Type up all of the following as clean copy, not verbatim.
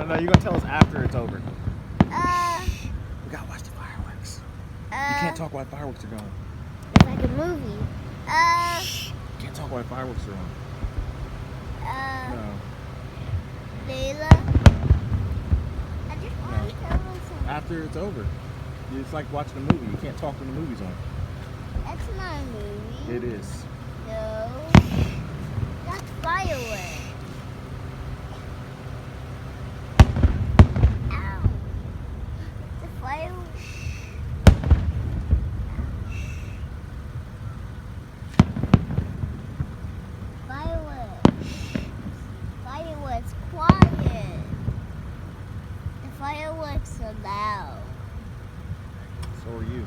No. You're gonna tell us after it's over. We gotta watch the fireworks. You can't talk while fireworks are going. It's like a movie. You can't talk while fireworks are on. No. Layla. I just want to tell them something. After it's over. It's like watching a movie. You can't talk when the movie's on. That's not a movie. It is. No. That's fireworks. Ow. The fireworks. Fireworks quiet. The fireworks are loud. So are you.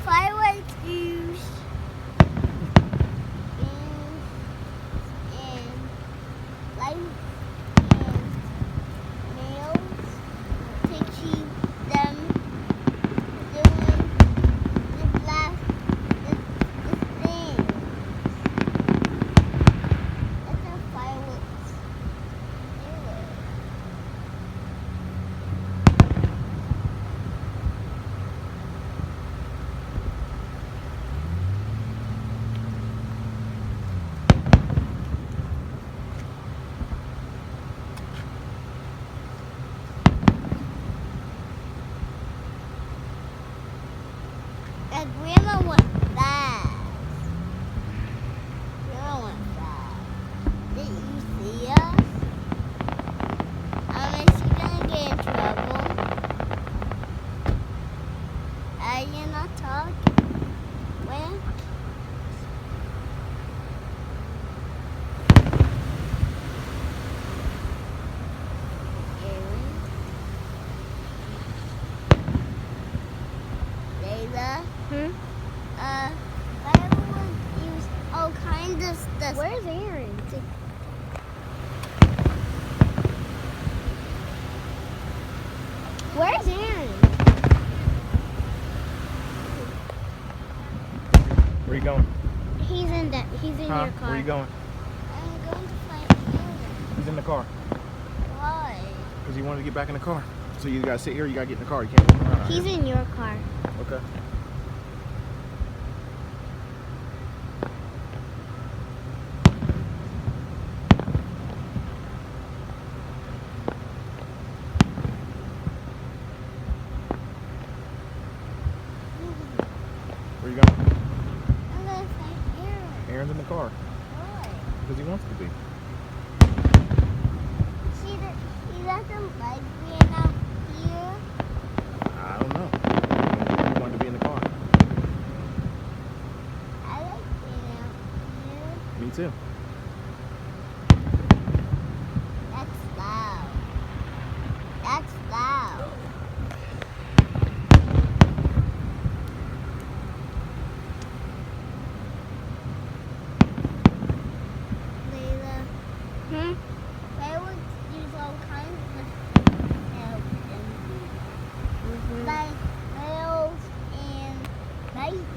Fireworks use and light and nails to keep them doing the black the thing. That's how fireworks do it. And Grandma went fast. Grandma went fast. Did you see us? Is she gonna get in trouble? Are you not talking? When? Layla? Fireworks use all kinds of stuff. Where's Aaron? Where's Aaron? Where are you going? He's in your car. Where are you going? I'm going to find Aaron. He's in the car. Why? Because he wanted to get back in the car. So you gotta sit here, you gotta get in the car. You can't walk around out He's here. in your car. Okay. Where you going? I'm going to find Aaron. Aaron's in the car. Why? Because he wants to be. He doesn't like being out here. I don't know. He wanted to be in the car. I like being out here. Me too. That's loud. That's loud. Layla. Fireworks use all kinds of help and like nails and lights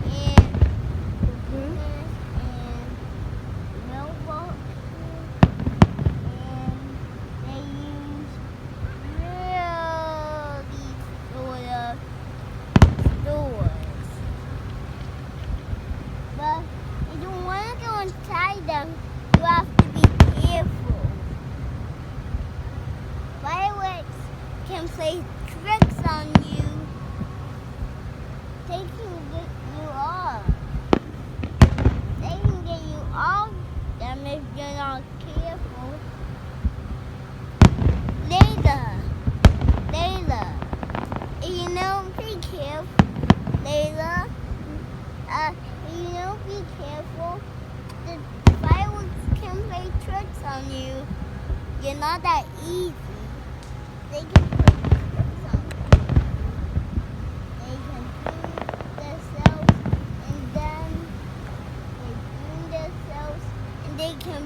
and and mailboxes and they use really sort of stores. But if you want to go inside them, you have to be careful. Fireworks can play tricks on you. They can get you off. They can get you off them if you're not careful. Layla, you know, be careful. Layla, you know, be careful. The fireworks can play tricks on you. You're not that easy. They can play tricks on you. They can burn themselves and then they burn themselves and they can